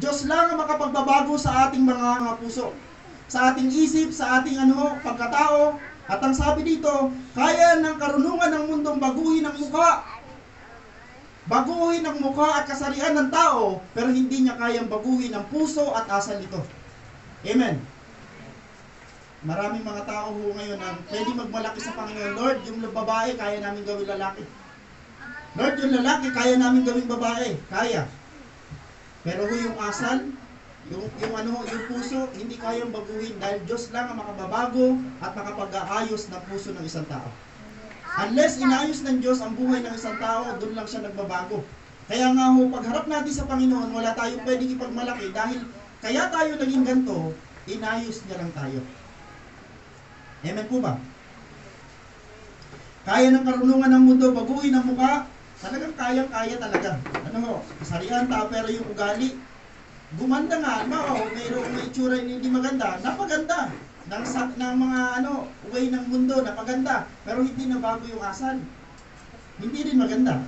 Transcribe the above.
Diyos lang ang makapagbabago sa ating mga puso, sa ating isip, sa ating pagkatao. At ang sabi dito, kaya ng karunungan ng mundong baguhin ang mukha. Baguhin ang mukha at kasarian ng tao, pero hindi niya kayang baguhin ang puso at asal nito. Amen. Maraming mga tao ngayon na pwede magmalaki sa Panginoon. Lord, yung babae, kaya namin gawin lalaki. Lord, yung lalaki, kaya namin gawin babae. Kaya. Pero yung asal, yung puso, hindi kayang baguhin dahil Diyos lang ang makababago at makapag-aayos ng puso ng isang tao. Unless inayos ng Diyos ang buhay ng isang tao, doon lang siya nagbabago. Kaya nga pagharap natin sa Panginoon, wala tayong pwedeng ipagmalaki dahil kaya tayo naging ganito, inayos niya lang tayo. Amen po ba? Kaya ng karunungan ng mundo, baguhin ang mukha, talagang kaya talaga. Kasarian tao, pero yung ugali, gumanda nga, mayroong may itsura hindi maganda, napaganda. Ng mga way ng mundo, napaganda. Pero hindi na bago yung asal. Hindi rin maganda.